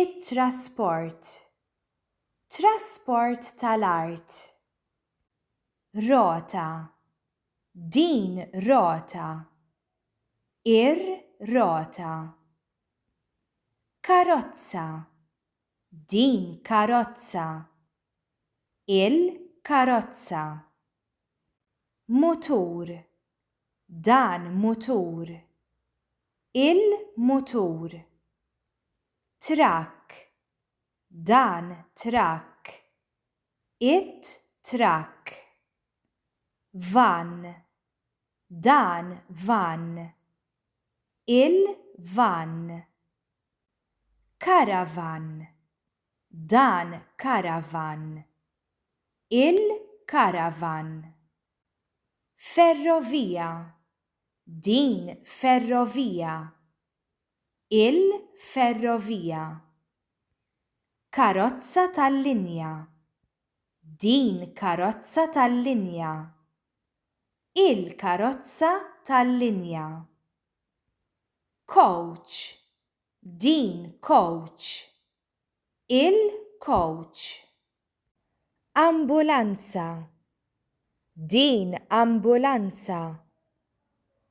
it-trasport, trasport tal-art. Rota, din rota, ir-rota. Karozza, din karozza, il-karozza. Mutur, dan mutur, il-mutur. Trakk, dan trakk, it-trakk. Van, dan van, il-van. Karavan, dan karavan, il-karavan. Ferrovija, din ferrovija, il-ferrovija. Karozza tal-linja, din karozza tal-linja, il-karozza tal-linja. Coach, din coach, il-coach. Ambulanza, din ambulanza,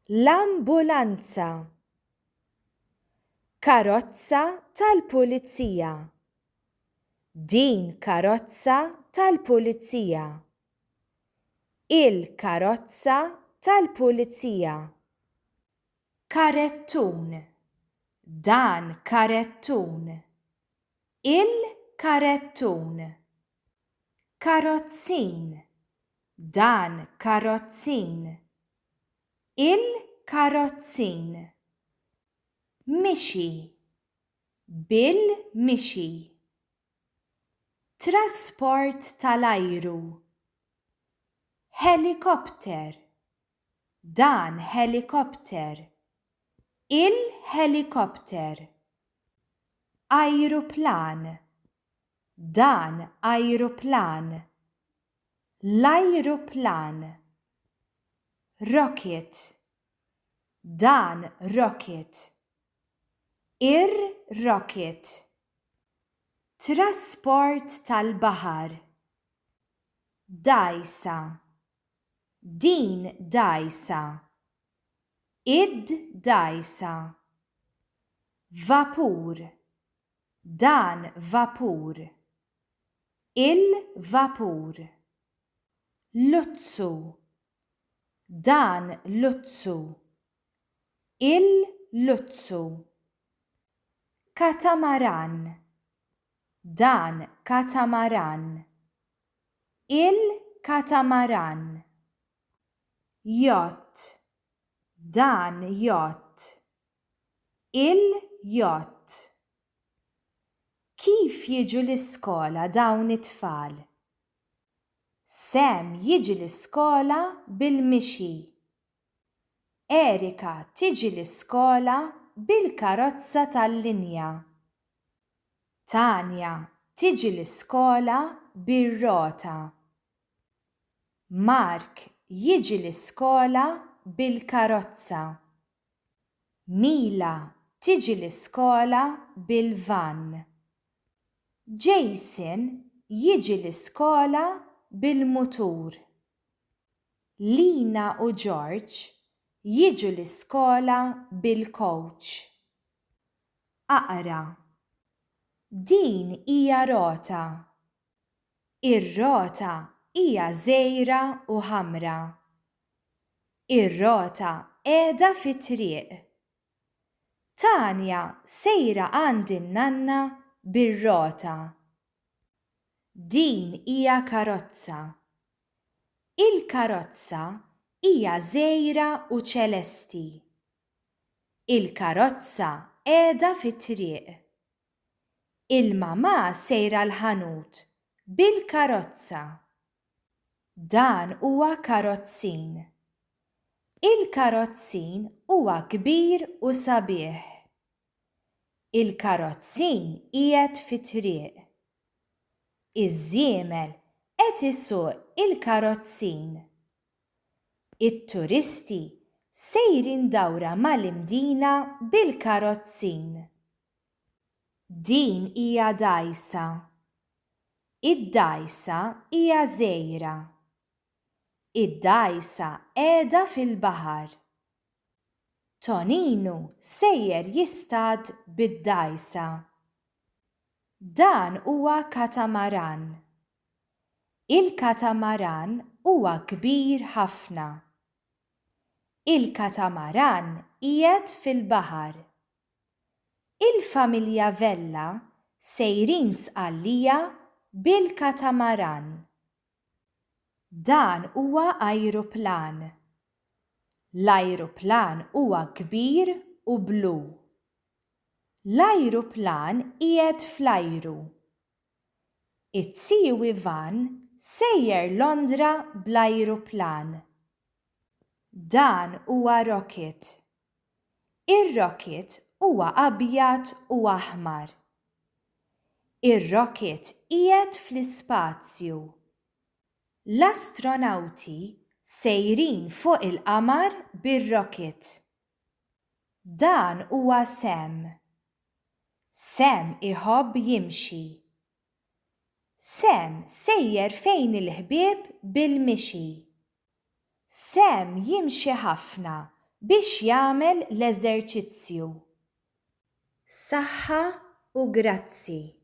l-ambulanza. Karozza tal-pulizija, din karozza tal-pulizija, il-karozza tal-pulizija. Karettun, dan karettun, il-karettun. Karozzin, dan karozzin, il-karozzin. Mixi, bil-mixi. Trasport tal-ajru. Helikopter, dan helikopter, il-helikopter. Ajruplan, dan ajruplan, l-ajruplan. Rocket, dan rocket, ir-rocket. Trasport tal-baħar. Dajsa, din dajsa, id-dajsa. Vapur, dan vapur, il-vapur. Luzzu, dan luzzu, il-luzzu. Katamaran, dan katamaran, il-katamaran. Yacht, dan yacht, il-yacht. Kif jiġu l-iskola dawn it-tfal? Sam jiġi l-iskola bil-mixi. Erika tiġi l-iskola bil-karozza tal-linja. Tanja tiġi l-iskola bir-rota. Mark jiġi l-iskola bil-karozza. Mila tiġi l-iskola bil-van. Jason jiġi l-iskola bil-mutur. Lina u George jiġu l-iskola bil-coach. Aqra. Din hija rota. Ir-rota hija żgħira u ħamra. Ir-rota qiegħda fit-triq. Tanja sejra għand in-nanna bir-rota. Din hija karozza. Il-karozza hija żgħira u ċelesti. Il-karozza qiegħda fit-triq. Il-mamà sejra l-ħanut bil-karozza. Dan huwa karozzin. Il-karozzin huwa kbir u sabiħ. Il-karozzin qiegħed fit-triq. Iż-żiemel qed isuq il-karozzin. It-turisti sejrin dawra mal-imdina bil-karozzin. Din hija dgħajsa. Id-dgħajsa hija żgħira. Id-dgħajsa qiegħda fil-baħar. Tonino sejjer jistad bid-dgħajsa. Dan huwa katamaran. Il-katamaran huwa kbir ħafna. Il-katamaran qiegħed fil-baħar. Il-familja Vella sejrin sqallija bil-katamaran. Dan huwa ajruplan. L-ajruplan huwa kbir u blu. L-ajruplan qiegħed fl-ajru. It-Siewi Ivan sejjer Londra bl-ajruplan. Dan huwa rocket. Ir-rocket huwa abjad u aħmar. Ir-rocket qiegħed fl-ispazju. L-astronawti sejrin fuq il-qamar bir-rocket. Dan huwa Sam. Sam iħobb jimxi. Sam sejjer fejn il-ħbieb bil-mixi. Sam jimxi ħafna biex jagħmel l-eżerċizzju. Saħħa u grazzi.